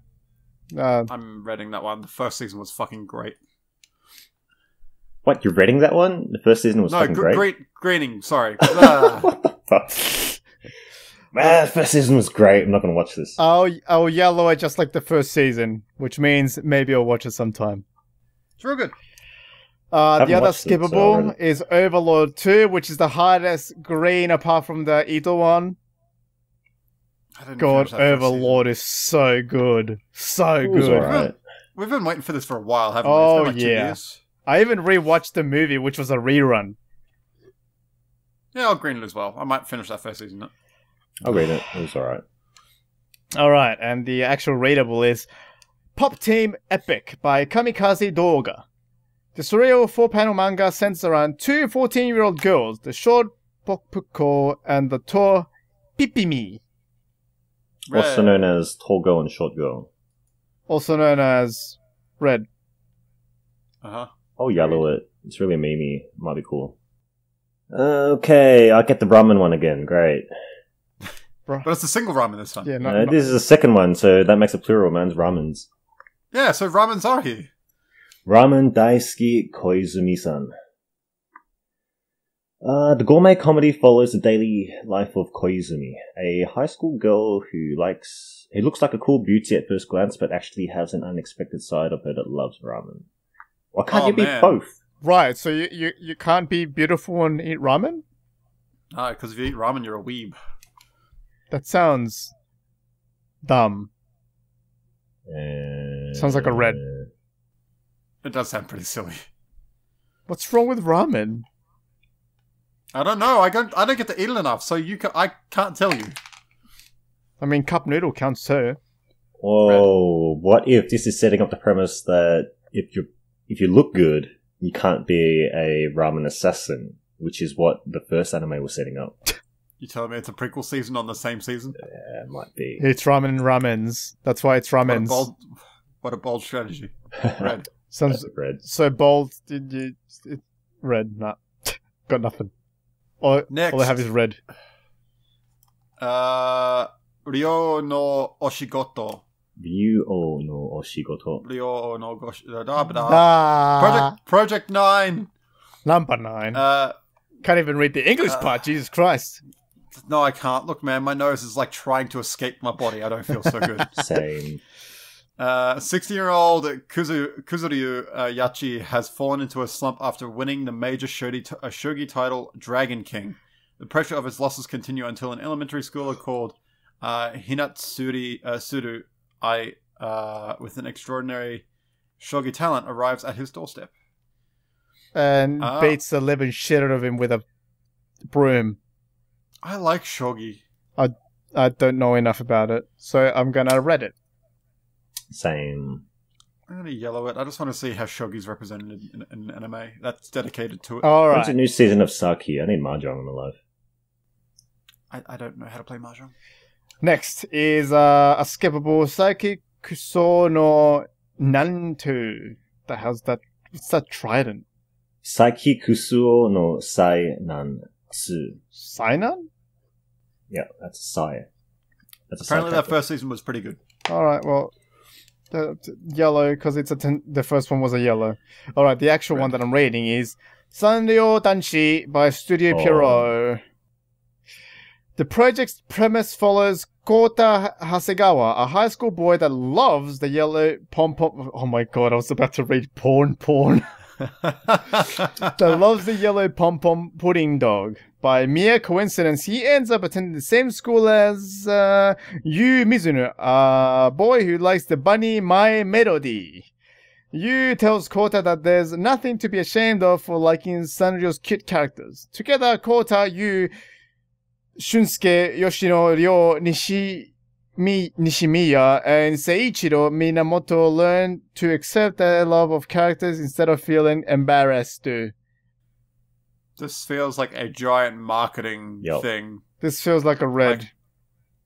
I'm reading that one. The first season was fucking great. What, you're reading that one? The first season was fucking great? Greening, sorry. What the fuck? Man, the first season was great. I'm not going to watch this. I'll yellow it just like the first season, which means maybe I'll watch it sometime. It's real good. The other watched it, so skippable is Overlord 2, which is the hardest green apart from the Ito one. I didn't God, finish that first Overlord is so good. So It was good. alright. We've been waiting for this for a while, haven't we? Oh, It's been like 2 yeah. years. I even rewatched the movie, which was a rerun. Yeah, I'll green it as well. I might finish that first season. I'll read it. It was alright. Alright, and the actual readable is Pop Team Epic by Kamikaze Doga. The surreal 4-panel manga centers around two 14-year-old girls, the short Pokpuko and the tall Pipimi, Also known as Tall Girl and Short Girl. also known as Red. Uh-huh. I'll yellow it. It's really memey. Might be cool. Okay, I'll get the ramen one again. Great. But it's a single ramen this time. Yeah, not, This is the second one, so that makes it plural, man's ramens. Yeah, so ramens are here. Ramen Daisuki Koizumi-san. The gourmet comedy follows the daily life of Koizumi, a high school girl who looks like a cool beauty at first glance, but actually has an unexpected side of her that loves ramen. Why can't you be both? right, so you can't be beautiful and eat ramen? No, because if you eat ramen, you're a weeb. That sounds dumb. Sounds like a Red. It does sound pretty silly. What's wrong with ramen? I don't know. I don't get to eat it enough, so I can't tell you. I mean, cup noodle counts too. Whoa, what if this is setting up the premise that if you look good, you can't be a ramen assassin, which is what the first anime was setting up. You telling me it's a prequel season on the same season? Yeah, it might be. It's ramen and ramens. That's why it's ramens. What a bold strategy. Red. Sounds Red. so bold. Red, nah. Got nothing. Next. All I have is red. Ryo no Oshigoto. Ryo no Oshigoto. Ryo no Ah, Project 9. number 9. Can't even read the English part. Jesus Christ. No, I can't. Look, man, my nose is like trying to escape my body. I don't feel so good. Same. 16-year-old Kuzuryu Yachi has fallen into a slump after winning the major shogi title Dragon King. The pressure of his losses continue until an elementary schooler called Hinatsuri Suru with an extraordinary shogi talent arrives at his doorstep. And beats the living shit out of him with a broom. I like shogi. I don't know enough about it, so I'm gonna read it. Same. I'm going to yellow it. I just want to see how shogi's represented in anime. That's dedicated to it. Alright. When's a new season of Saki? I need Mahjong in my life. I don't know how to play Mahjong. Next is a skippable Saiki Kuso no Nantu. The hell's that? What's that trident? Saiki Kusuo no Sai Nan Su. Sainan? Yeah, that's a Sai. That's a Apparently Sai that character. first season was pretty good. Alright, well, yellow, because the first one was a yellow. Alright, the actual one that I'm reading is Sanryo Danshi by Studio Pierrot. The project's premise follows Kota Hasegawa, a high school boy that loves the yellow pom-pom... Oh my god, I was about to read porn. that loves the yellow pom-pom pudding dog. By mere coincidence, he ends up attending the same school as Yu Mizuno, a boy who likes the bunny My Melody. Yu tells Kota that there's nothing to be ashamed of for liking Sanryo's cute characters. Together, Kota, Yu, Shunsuke, Yoshino, Ryo, Nishimiya, and Seiichiro Minamoto learn to accept their love of characters instead of feeling embarrassed too. This feels like a giant marketing thing. This feels like a red.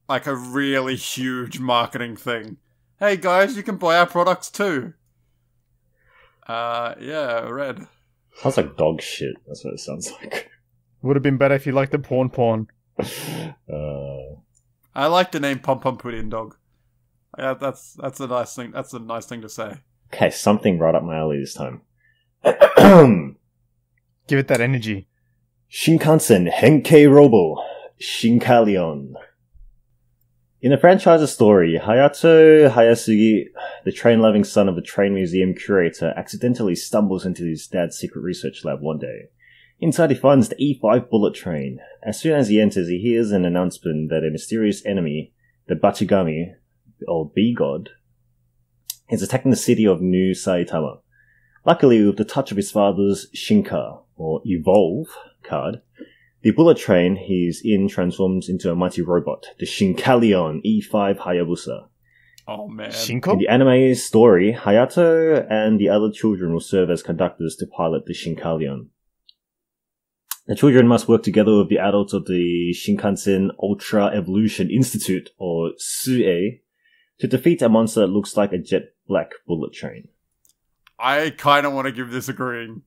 Like a really huge marketing thing. Hey guys, you can buy our products too. Yeah, red. Sounds like dog shit. That's what it sounds like. Would have been better if you liked the porn. I like the name Pom Pom Pudding Dog. Yeah, that's a nice thing. That's a nice thing to say. Okay, something right up my alley this time. Give it that energy. Shinkansen Henkei Robo Shinkalion. In the franchise's story, Hayato Hayasugi, the train-loving son of a train museum curator, accidentally stumbles into his dad's secret research lab one day. Inside he finds the E5 bullet train. As soon as he enters, he hears an announcement that a mysterious enemy, the Bachigami, or Bee-God, is attacking the city of New Saitama. Luckily, with the touch of his father's Shinka, or Evolve, card, the bullet train he's in transforms into a mighty robot, the Shinkalion E5 Hayabusa. Oh man. Shinko? In the anime story, Hayato and the other children will serve as conductors to pilot the Shinkalion. The children must work together with the adults of the Shinkansen Ultra Evolution Institute, or SUE, to defeat a monster that looks like a jet black bullet train. I kind of want to give this a green.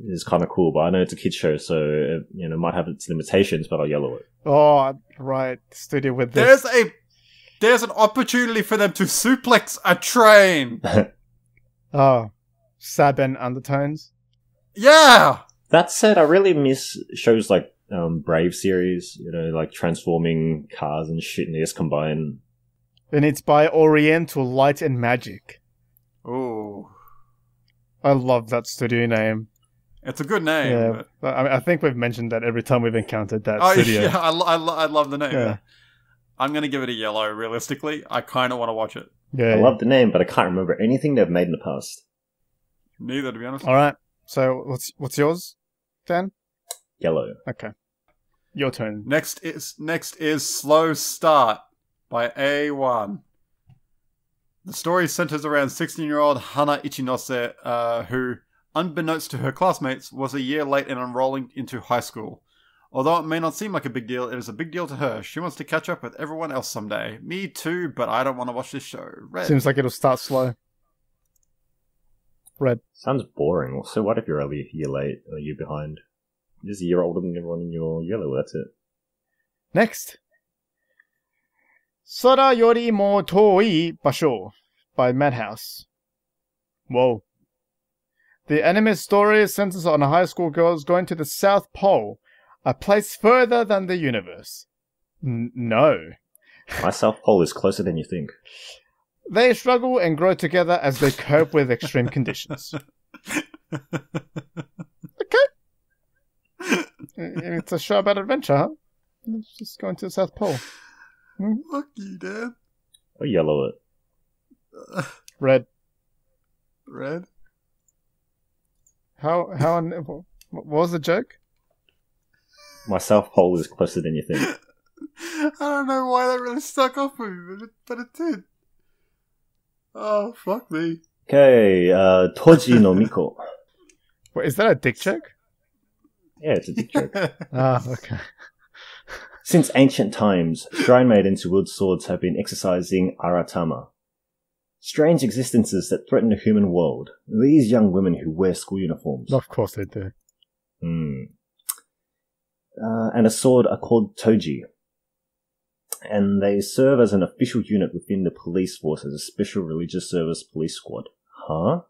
It's kind of cool, but I know it's a kid's show, so it might have its limitations, but I'll yellow it. Oh, right. Studio with this. There's an opportunity for them to suplex a train. Oh, Saben undertones. Yeah! That said, I really miss shows like Brave series, like transforming cars and shit, and they just combine. And it's by Oriental Light and Magic. Ooh. I love that studio name. It's a good name. Yeah, but I think we've mentioned that every time we've encountered that studio. Yeah, I love the name. Yeah. I'm going to give it a yellow, realistically. I kind of want to watch it. Yeah, I love the name, but I can't remember anything they've made in the past. Neither, to be honest. All right. So what's yours, Dan? Yellow. Okay. Your turn. Next is Slow Start by A1. The story centers around 16-year-old Hana Ichinose, who, unbeknownst to her classmates, was a year late in enrolling into high school. Although it may not seem like a big deal, it is a big deal to her. She wants to catch up with everyone else someday. Me too, but I don't want to watch this show. Red. Seems like it'll start slow. Red. Sounds boring. So what if you're a year late or a year behind? You're just a year older than everyone in your yellow, that's it. Next. Sora yori mo toi basho by Madhouse. Whoa. The anime story centers on high school girls going to the South Pole, a place further than the universe. No. My South Pole is closer than you think. They struggle and grow together as they cope with extreme conditions. Okay. It's a show about adventure, huh? Let's just go into the South Pole. Fuck you, Dad. I'll yellow it. Red. Red? What was the joke? My South Pole is closer than you think. I don't know why that really stuck off with me, but it did. Oh, fuck me. Okay, Toji no Miko. Wait, is that a dick joke? Yeah, it's a dick joke. Ah, okay. Since ancient times, shrine maidens who wield swords have been exercising Aratama. Strange existences that threaten the human world. These young women who wear school uniforms. Of course they do. And a sword are called Toji. And they serve as an official unit within the police force as a special religious service police squad. Huh?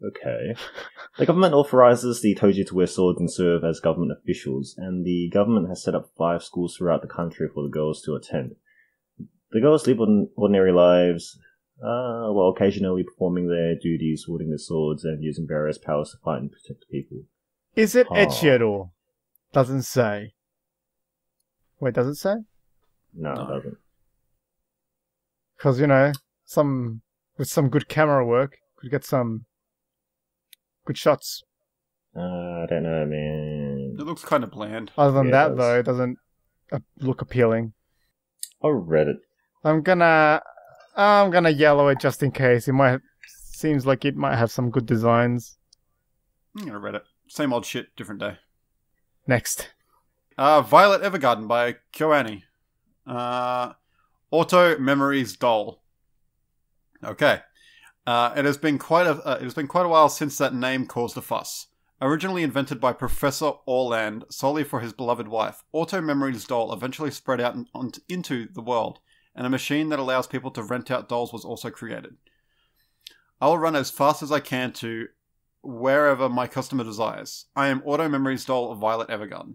Okay. The government authorizes the Toji to wear swords and serve as government officials, and the government has set up 5 schools throughout the country for the girls to attend. The girls live ordinary lives, While occasionally performing their duties, wielding their swords, and using various powers to fight and protect people. Is it ecchi at all? Doesn't say. Wait, does it say? No, it doesn't. Because, you know, with some good camera work, could get some good shots. I don't know, man. It looks kind of bland. Other than Yeah, that, though, it doesn't look appealing. I read it. I'm gonna yellow it just in case. Seems like it might have some good designs. I'm gonna read it. Same old shit, different day. Next. Violet Evergarden by KyoAni. Auto Memories Doll. Okay. It has been quite a while since that name caused a fuss. Originally invented by Professor Orland solely for his beloved wife, Auto Memories Doll eventually spread out into the world, and a machine that allows people to rent out dolls was also created. I will run as fast as I can to wherever my customer desires. I am Auto Memories Doll of Violet Evergarden.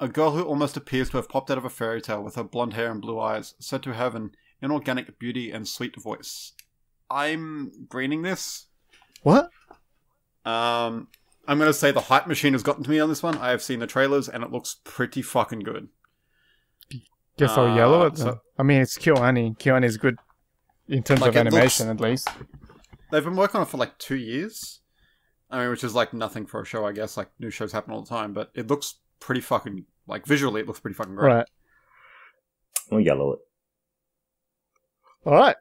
A girl who almost appears to have popped out of a fairy tale with her blonde hair and blue eyes, said to have an inorganic beauty and sweet voice. I'm greening this. What? I'm going to say the hype machine has gotten to me on this one. I have seen the trailers and it looks pretty fucking good. Guess I'll yellow it. So, I mean, it's KyoAni. KyoAni is good in terms of animation, at least. They've been working on it for like 2 years. I mean, which is like nothing for a show, I guess. Like, new shows happen all the time, but it looks pretty fucking, like, visually it looks pretty fucking great. Right. I'll yellow it. Alright.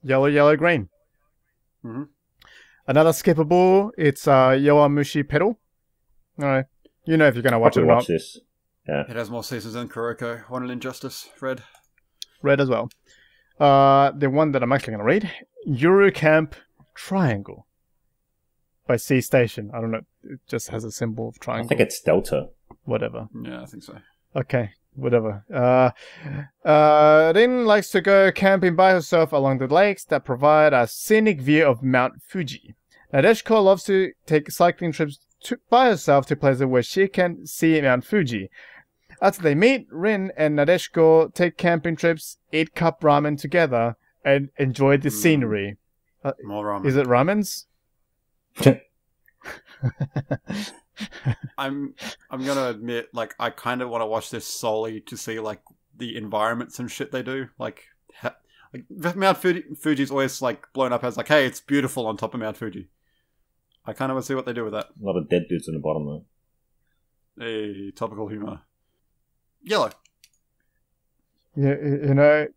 Yellow, yellow, green. Mm-hmm. Another skippable, it's Yowamushi Pedal. Alright. You know if you're going to watch it or not. This. Yeah. It has more seasons than Kuroko. What an injustice. Red. Red as well. The one that I'm actually going to read, Yuru Camp Triangle by C Station. I don't know. It just has a symbol of triangle. I think it's Delta. Whatever. Yeah, I think so. Okay, whatever. Rin likes to go camping by herself along the lakes that provide a scenic view of Mount Fuji. Nadeshiko loves to take cycling trips by herself to places where she can see Mount Fuji. After they meet, Rin and Nadeshiko take camping trips, eat cup ramen together, and enjoy the scenery. More ramen. Is it ramens? I'm gonna admit, like, I kind of want to watch this solely to see, like, the environments and shit they do. Like Mount Fuji's always, like, blown up as, like, hey, it's beautiful on top of Mount Fuji. I kind of want to see what they do with that. A lot of dead dudes in the bottom, though. Hey, topical humor. Yellow. Yeah, you know,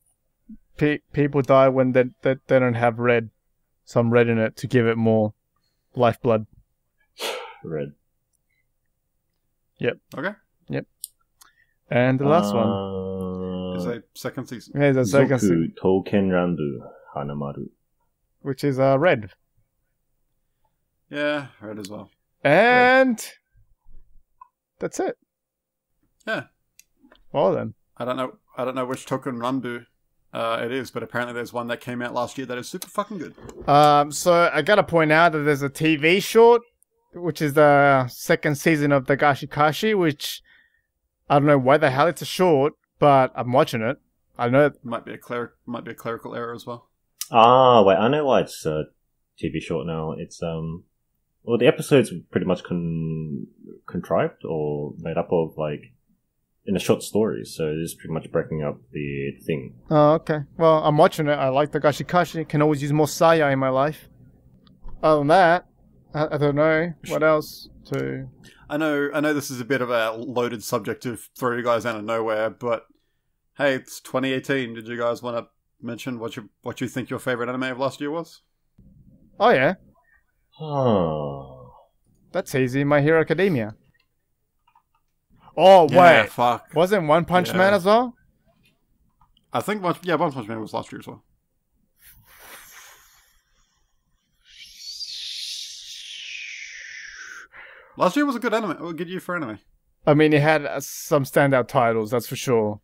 people die when they don't have some red in it to give it more lifeblood. Red. Yep. Okay. Yep. And the last one is a second season. Yeah, the second season, Zoku Toukenranbu Hanamaru. which is red. Yeah, red as well. And that's it. Yeah. Well then. I don't know which Token Ranbu it is, but apparently there's one that came out last year that is super fucking good. So I gotta point out that there's a TV short, which is the second season of Dagashi Kashi, which I don't know why the hell it's a short, but I'm watching it. I know it might be a clerical error as well. Ah, wait, I know why it's a TV short now. It's well, the episodes pretty much contrived or made up of like in a short story, so it's pretty much breaking up the thing. Oh, okay. Well, I'm watching it. I like Dagashi Kashi. Can always use more saya in my life. Other than that, I don't know what else to. I know this is a bit of a loaded subject to throw you guys out of nowhere, but hey, it's 2018. Did you guys want to mention what you think your favorite anime of last year was? Oh yeah, Oh. that's easy. My Hero Academia. Oh Yeah, wait, fuck. wasn't One Punch Man as well? I think One Punch Man was last year as well. Last year was a good good year for anime. I mean, it had some standout titles, that's for sure.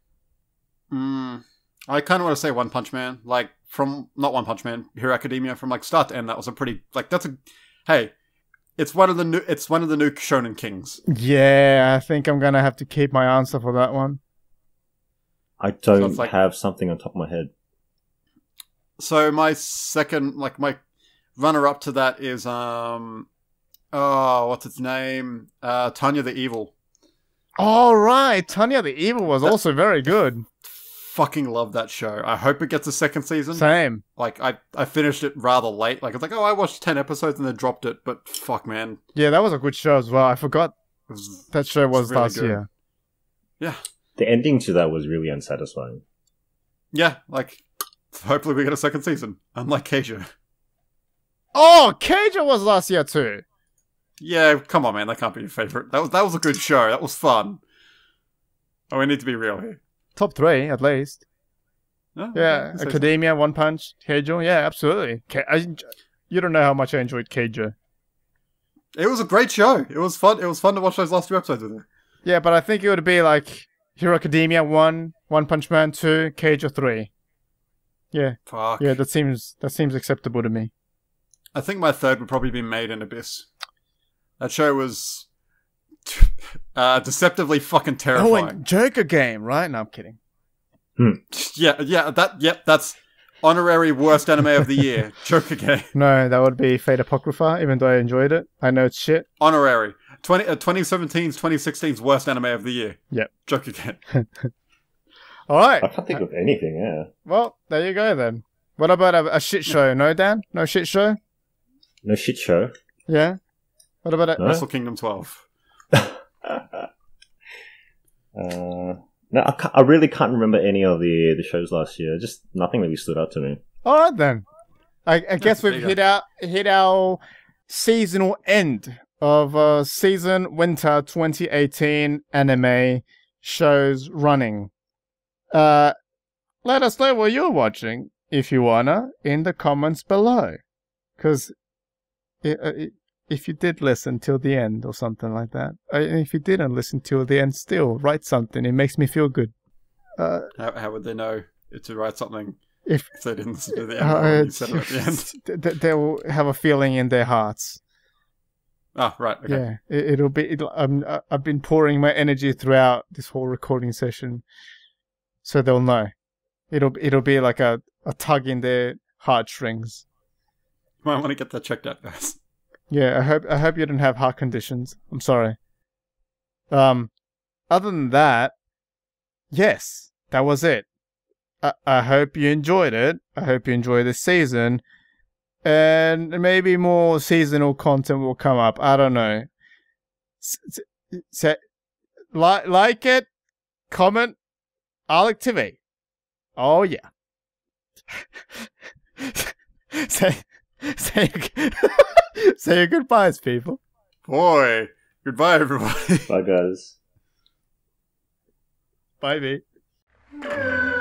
I kind of want to say One Punch Man, like not One Punch Man, Hero Academia, from like start to end. That was a pretty hey, it's one of the new Shonen Kings. Yeah, I think I'm gonna have to keep my answer for that one. I don't have something on top of my head. So my second, like my runner-up to that is what's its name? Tanya the Evil. All right, Tanya the Evil was also very good. Fucking love that show. I hope it gets a second season. Same. Like, I finished it rather late. Like, it's like, oh, I watched 10 episodes and then dropped it. But fuck, man. Yeah, that was a good show as well. I forgot that show was really last good. year. Yeah. The ending to that was really unsatisfying. Yeah, like, hopefully we get a second season. Unlike Keisha. Oh, Keisha was last year too. Yeah, come on, man. That can't be your favorite. That was a good show. That was fun. Oh, we need to be real here. Top 3, at least. Oh, Yeah, okay. Academia, One Punch, Keijo. Yeah, absolutely. You don't know how much I enjoyed Keijo. It was a great show. It was fun. It was fun to watch those last 2 episodes with you. Yeah, but I think it would be like Hero Academia 1, One Punch Man 2, Keijo 3. Yeah. Fuck. Yeah, that seems acceptable to me. I think my third would probably be Made in Abyss. That show was deceptively fucking Oh, terrifying. and Joker game, right? No, I'm kidding. That's honorary worst anime of the year. Joker game. No, that would be Fate Apocrypha, even though I enjoyed it. I know it's shit. Honorary. 2017's, 2016's worst anime of the year. Yep. Joker game. All right. I can't think of anything, yeah. Well, there you go then. What about a shit show? No, Dan? No shit show? No shit show. Yeah? What about it? No? Wrestle Kingdom 12. No, I really can't remember any of the shows last year. Just nothing really stood out to me. All right then. I guess there we've you hit our seasonal end of season winter 2018 anime shows running. Let us know what you're watching, if you wanna, in the comments below. Because if you did listen till the end or something like that, if you didn't listen till the end still, write something. It makes me feel good. How would they know to write something If they didn't listen to the end when you said it at the end? they will have a feeling in their hearts. Ah, right. Okay. Yeah, it'll be. I've been pouring my energy throughout this whole recording session, so they'll know. It'll be like a tug in their heartstrings. You might want to get that checked out, guys. Yeah, I hope you didn't have heart conditions. I'm sorry. Other than that, yes, that was it. I hope you enjoyed it. I hope you enjoy this season. And maybe more seasonal content will come up. I don't know. Like it, comment, ArlekTV. Oh yeah. say your goodbyes, people. Boy, goodbye, everybody. Bye, guys. Bye, mate.